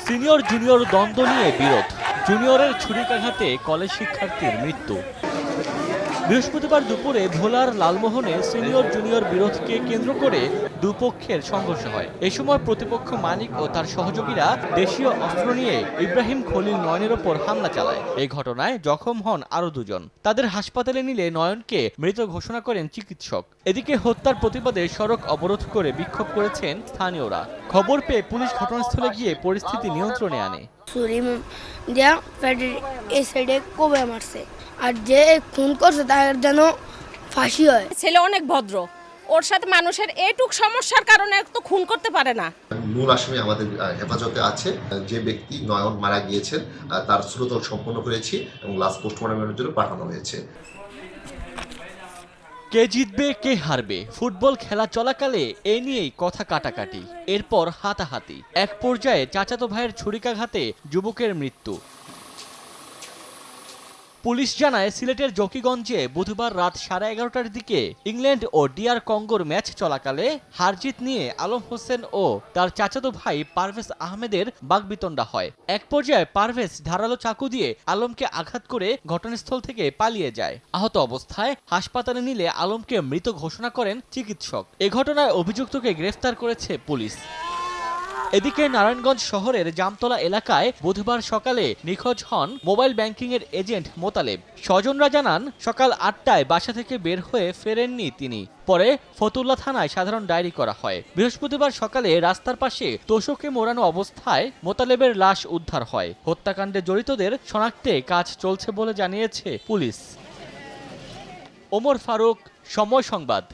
Senior junior দ্বন্দ্ব নিয়ে বিরোধ, জুনিয়রের ছুরিকাঘাতে কলেজ শিক্ষার্থীর মৃত্যু। বৃহস্পতিবার দুপুরে ভোলার লালমোহনে সিনিয়র জুনিয়র বিরোধকে কেন্দ্র করে দুপক্ষের সংঘর্ষ হয়। এ সময় প্রতিপক্ষ মানিক ও তার সহযোগীরা দেশীয় অস্ত্র নিয়ে ইব্রাহিম খলিল নয়নের ওপর হামলা চালায়। এই ঘটনায় জখম হন আরও দুজন। তাদের হাসপাতালে নিলে নয়নকে মৃত ঘোষণা করেন চিকিৎসক। এদিকে হত্যার প্রতিবাদে সড়ক অবরোধ করে বিক্ষোভ করেছেন স্থানীয়রা। খবর পেয়ে পুলিশ ঘটনাস্থলে গিয়ে পরিস্থিতি নিয়ন্ত্রণে আনে। ছুরি দিয়া পেটের এই সাইডে কোবে মারছে, আর যে খুন করছে তার যেন ফাঁসি হয়। ছেলে অনেক ভদ্র, ওর সাথে মানুষের এইটুক সমস্যার কারণে তো খুন করতে পারে না। মূল আসামি আমাদের হেফাজতে আছে। যে ব্যক্তি নয়ন মারা গিয়েছেন তার শ্রুতল সম্পন্ন করেছি এবং লাস্ট পোস্টমর্টমের জন্য পাঠানো হয়েছে। কে জিতবে কে হারবে ফুটবল খেলা চলাকালে এ নিয়েই কথা কাটাকাটি, এরপর হাতাহাতি। এক পর্যায়ে চাচাতো ভাইয়ের ছুরিকাঘাতে যুবকের মৃত্যু। পুলিশ জানায় সিলেটের জকিগঞ্জে বুধবার রাত 11:30টার দিকে ইংল্যান্ড ও ডিআর কঙ্গোর ম্যাচ চলাকালে হারজিত নিয়ে আলম হোসেন ও তার চাচাতো ভাই পারভেজ আহমেদের বাগবিতণ্ডা হয়। এক পর্যায়ে পারভেজ ধারালো চাকু দিয়ে আলমকে আঘাত করে ঘটনাস্থল থেকে পালিয়ে যায়। আহত অবস্থায় হাসপাতালে নিলে আলমকে মৃত ঘোষণা করেন চিকিৎসক। এ ঘটনায় অভিযুক্তকে গ্রেফতার করেছে পুলিশ। এদিকে নারায়ণগঞ্জ শহরের জামতলা এলাকায় বুধবার সকালে নিখোঁজ হন মোবাইল ব্যাংকিং এর এজেন্ট মোতালেব। স্বজনরা জানান সকাল 8টায় বাসা থেকে বের হয়ে ফেরেননি তিনি। পরে ফতুল্লা থানায় সাধারণ ডায়েরি করা হয়। বৃহস্পতিবার সকালে রাস্তার পাশে তোশকে মোড়ানো অবস্থায় মোতালেবের লাশ উদ্ধার হয়। হত্যাকাণ্ডে জড়িতদের শনাক্তে কাজ চলছে বলে জানিয়েছে পুলিশ। ওমর ফারুক, সময় সংবাদ।